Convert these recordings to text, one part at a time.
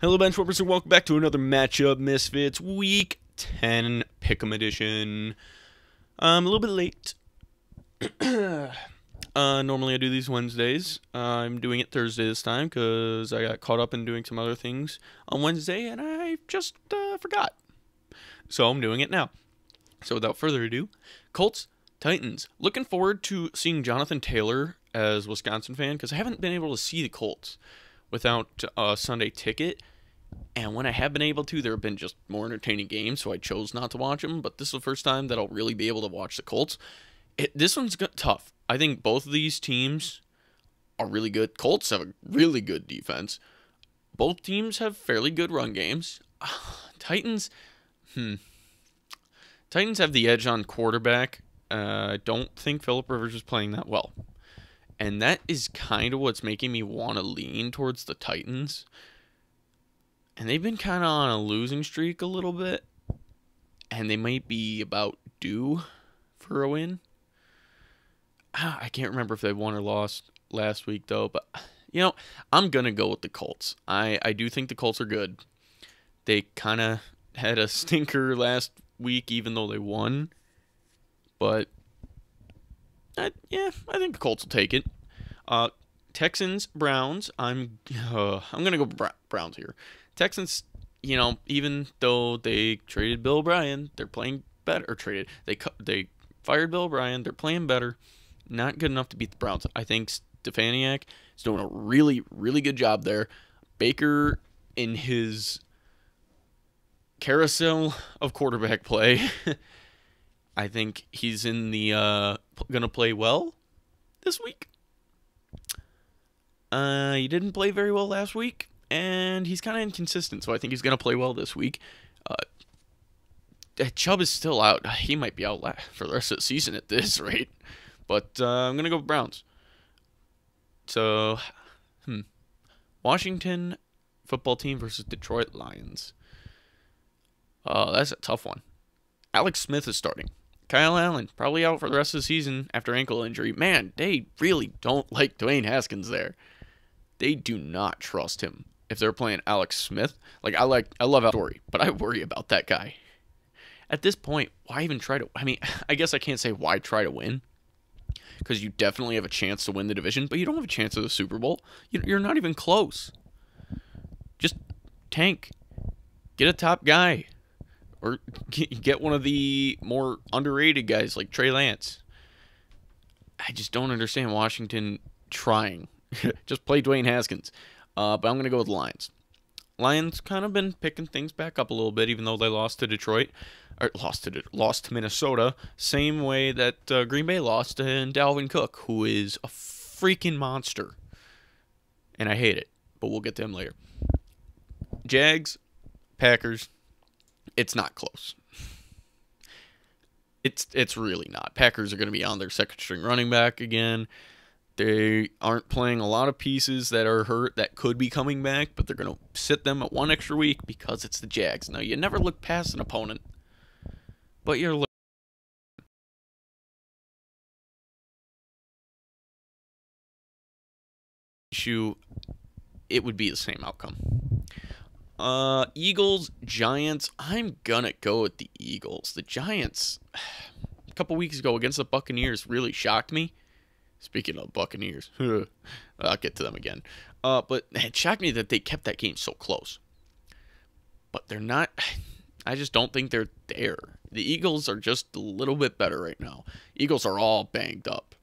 Hello, Benchwarmers, and welcome back to another matchup, Misfits, Week 10 Pick'em Edition. I'm a little bit late. Normally I do these Wednesdays. I'm doing it Thursday this time because I got caught up in doing some other things on Wednesday, and I just forgot. So I'm doing it now. So without further ado, Colts Titans. Looking forward to seeing Jonathan Taylor as a Wisconsin fan because I haven't been able to see the Colts without a Sunday ticket. And when I have been able to, there have been just more entertaining games, so I chose not to watch them. But this is the first time that I'll really be able to watch the Colts. This one's tough. I think both of these teams are really good. Colts have a really good defense. Both teams have fairly good run games. Titans have the edge on quarterback. I don't think Phillip Rivers is playing that well. And that is kind of what's making me want to lean towards the Titans. And they've been kind of on a losing streak a little bit. And they might be about due for a win. I can't remember if they won or lost last week, though. But, you know, I'm going to go with the Colts. I do think the Colts are good. They kind of had a stinker last week, even though they won. But, yeah, I think the Colts will take it. Texans, Browns. I'm going to go Browns here. Texans, you know, even though they traded Bill O'Brien, they're playing better. Or traded, they fired Bill O'Brien. They're playing better. Not good enough to beat the Browns. I think Stefanski is doing a really, really good job there. Baker in his carousel of quarterback play. I think he's in the going to play well this week. He didn't play very well last week. And he's kind of inconsistent, so I think he's going to play well this week. Chubb is still out. He might be out for the rest of the season at this rate. But I'm going to go with Browns. So, Washington football team versus Detroit Lions. That's a tough one. Alex Smith is starting. Kyle Allen, probably out for the rest of the season after ankle injury. Man, they really don't like Dwayne Haskins there. They do not trust him. If they're playing Alex Smith, I love Story, but I worry about that guy. At this point, why even try to? I mean, I guess I can't say why try to win, because you definitely have a chance to win the division, but you don't have a chance at the Super Bowl. You're not even close. Just tank, get a top guy, or get one of the more underrated guys like Trey Lance. I just don't understand Washington trying. Just play Dwayne Haskins. But I'm going to go with the Lions. Lions kind of been picking things back up a little bit, even though they lost to Detroit. Or lost to Minnesota. Same way that Green Bay lost to Dalvin Cook, who is a freaking monster. And I hate it, but we'll get to him later. Jags, Packers, it's not close. It's really not. Packers are going to be on their second-string running back again. They aren't playing a lot of pieces that are hurt that could be coming back, but they're going to sit them at one extra week because it's the Jags. Now, you never look past an opponent, but you're looking. It would be the same outcome. Eagles, Giants. I'm going to go with the Eagles. The Giants, a couple weeks ago against the Buccaneers, really shocked me. Speaking of Buccaneers, I'll get to them again. But it shocked me that they kept that game so close. But they're not. I just don't think they're there. The Eagles are just a little bit better right now. Eagles are all banged up.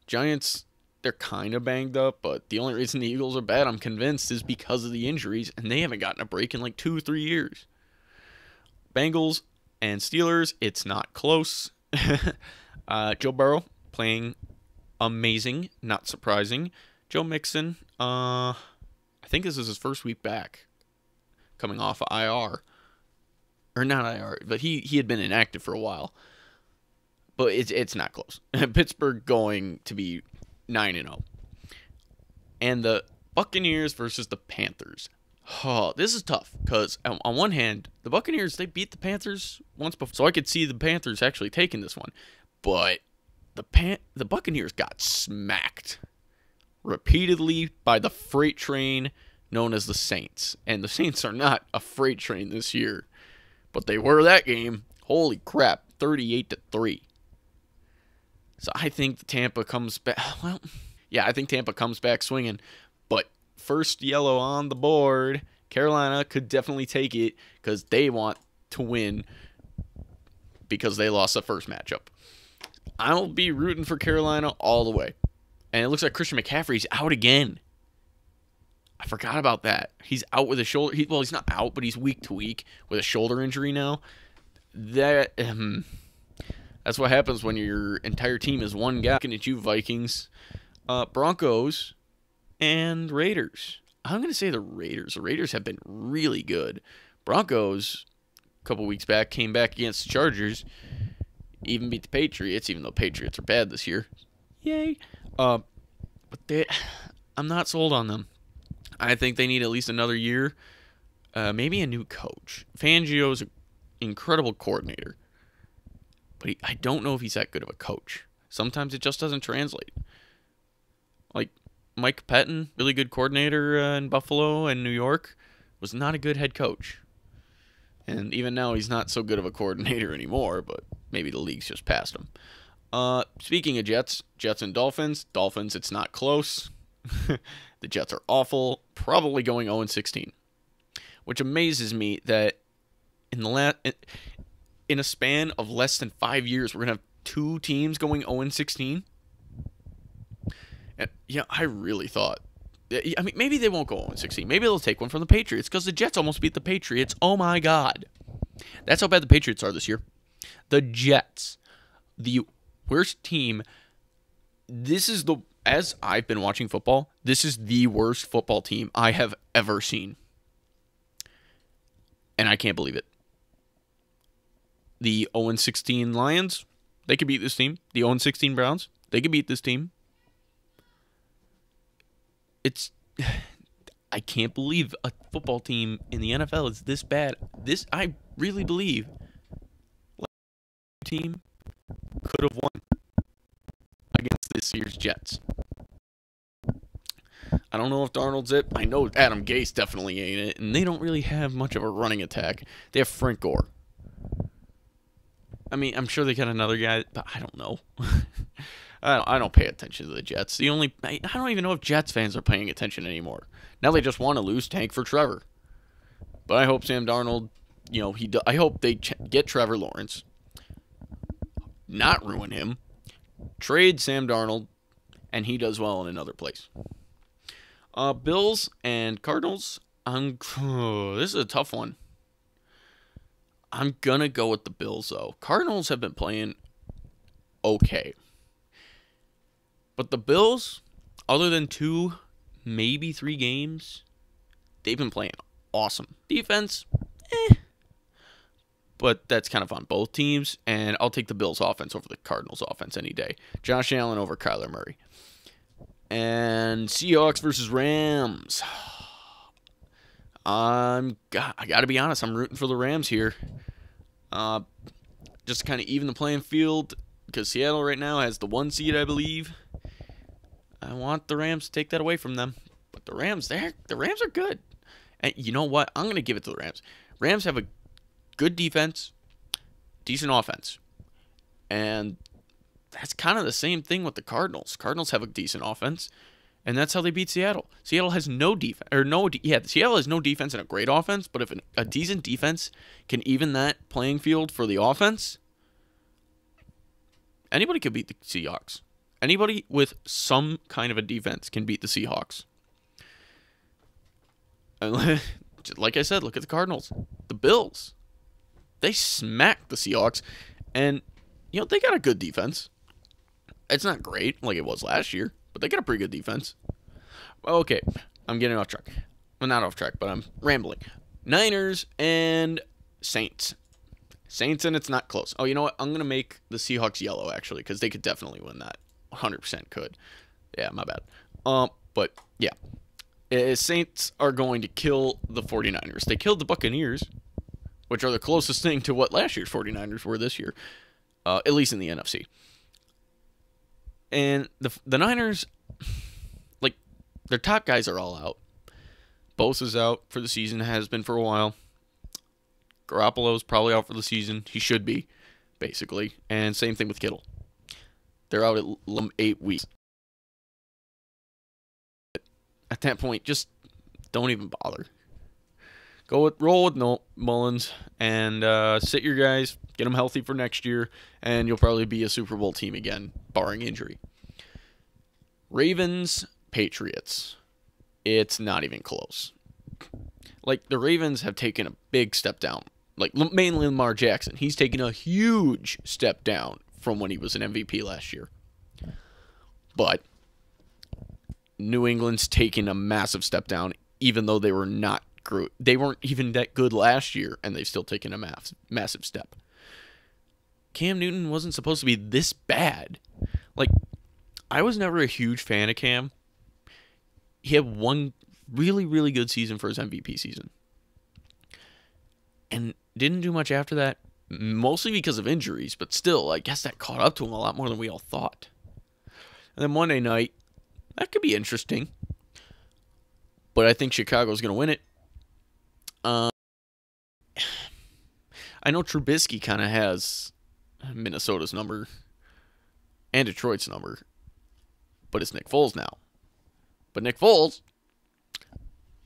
Giants, they're kind of banged up, but the only reason the Eagles are bad, I'm convinced, is because of the injuries, and they haven't gotten a break in like 2 or 3 years. Bengals and Steelers, it's not close. Joe Burrow playing amazing, not surprising. Joe Mixon, I think this is his first week back, coming off of IR. Or not IR, but he had been inactive for a while. But it's not close. Pittsburgh going to be 9-0. And the Buccaneers versus the Panthers. Oh, this is tough, because on one hand, the Buccaneers, they beat the Panthers once before, so I could see the Panthers actually taking this one. But the Buccaneers got smacked repeatedly by the freight train known as the Saints. And the Saints are not a freight train this year, but they were that game. Holy crap, 38-3. So I think Tampa comes back. Well, yeah, I think Tampa comes back swinging. But first yellow on the board. Carolina could definitely take it because they want to win because they lost the first matchup. I'll be rooting for Carolina all the way. And it looks like Christian McCaffrey's out again. I forgot about that. He's out with a shoulder. Well, he's not out, but he's week to week with a shoulder injury now. That's what happens when your entire team is one guy. Looking at you, Vikings, Broncos, and Raiders. I'm going to say the Raiders. The Raiders have been really good. Broncos, a couple weeks back, came back against the Chargers, even beat the Patriots, even though Patriots are bad this year. Yay. But I'm not sold on them. I think they need at least another year, maybe a new coach. Fangio's an incredible coordinator, but I don't know if he's that good of a coach. Sometimes it just doesn't translate. Like Mike Pettin, really good coordinator in Buffalo and New York, was not a good head coach. And even now, he's not so good of a coordinator anymore, but maybe the league's just passed him. Speaking of Jets and Dolphins, it's not close. The Jets are awful, probably going 0-16, which amazes me that in a span of less than 5 years, we're going to have two teams going 0-16. And yeah, I really thought, I mean, maybe they won't go 0-16. Maybe they'll take one from the Patriots because the Jets almost beat the Patriots. Oh my God. That's how bad the Patriots are this year. The Jets, the worst team. As I've been watching football, this is the worst football team I have ever seen. And I can't believe it. The 0-16 Lions, they could beat this team. The 0-16 Browns, they could beat this team. I can't believe a football team in the NFL is this bad. I really believe the team could have won against this year's Jets. I don't know if Darnold's it. I know Adam Gase definitely ain't it, and they don't really have much of a running attack. They have Frank Gore. I mean, I'm sure they got another guy, but I don't know. I don't pay attention to the Jets. I don't even know if Jets fans are paying attention anymore. Now they just want to lose tank for Trevor. But I hope Sam Darnold, I hope they get Trevor Lawrence, not ruin him, trade Sam Darnold, and he does well in another place. Bills and Cardinals. This is a tough one. I'm going to go with the Bills, though. Cardinals have been playing okay. But the Bills, other than 2, maybe 3 games, they've been playing awesome. Defense, but that's kind of on both teams. And I'll take the Bills offense over the Cardinals offense any day. Josh Allen over Kyler Murray. And Seahawks versus Rams. I got to be honest, I'm rooting for the Rams here. Just to kind of even the playing field, because Seattle right now has the 1 seed, I believe. I want the Rams to take that away from them. But the Rams are good. And you know what? I'm going to give it to the Rams. Rams have a good defense, decent offense. And that's kind of the same thing with the Cardinals. Cardinals have a decent offense, and that's how they beat Seattle. Seattle has no defense, Seattle has no defense and a great offense, but if a decent defense can even that playing field for the offense, anybody could beat the Seahawks. Anybody with some kind of a defense can beat the Seahawks. And like I said, look at the Cardinals. The Bills, they smacked the Seahawks, and they got a good defense. It's not great like it was last year, but they got a pretty good defense. Okay, I'm getting off track. Well, not off track, but I'm rambling. Niners and Saints. Saints, and it's not close. Oh, you know what? I'm going to make the Seahawks yellow, actually, because they could definitely win that. 100% could. Yeah, my bad. But, yeah. Saints are going to kill the 49ers. They killed the Buccaneers, which are the closest thing to what last year's 49ers were this year, at least in the NFC. And the Niners, like, their top guys are all out. Bosa's out for the season, has been for a while. Garoppolo's probably out for the season. He should be, basically. And same thing with Kittle. They're out at 8 weeks. At that point, just don't even bother. Roll with Mullins and sit your guys, get them healthy for next year, and you'll probably be a Super Bowl team again, barring injury. Ravens, Patriots. It's not even close. Like, the Ravens have taken a big step down. Like, mainly Lamar Jackson. He's taken a huge step down from when he was an MVP last year. But New England's taken a massive step down, even though they weren't even that good last year, and they've still taken a massive step. Cam Newton wasn't supposed to be this bad. Like, I was never a huge fan of Cam. He had one really, really good season for his MVP season. And didn't do much after that, mostly because of injuries, but still, I guess that caught up to him a lot more than we all thought. And then Monday night, that could be interesting. But I think Chicago's going to win it. I know Trubisky kind of has Minnesota's number and Detroit's number, but it's Nick Foles now. But Nick Foles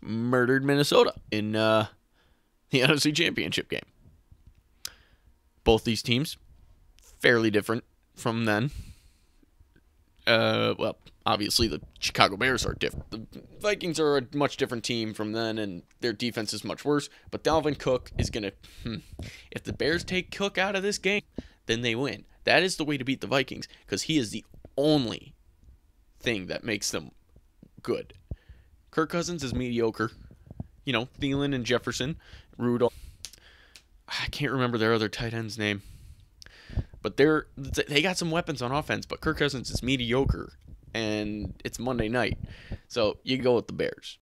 murdered Minnesota in the NFC Championship game. Both these teams, fairly different from then. Well, obviously the Chicago Bears are different. The Vikings are a much different team from then, and their defense is much worse. But Dalvin Cook is going to... If the Bears take Cook out of this game, then they win. That is the way to beat the Vikings, because he is the only thing that makes them good. Kirk Cousins is mediocre. You know, Thielen and Jefferson, Rudolph. I can't remember their other tight end's name. But they got some weapons on offense, but Kirk Cousins is mediocre, and it's Monday night. So you go with the Bears.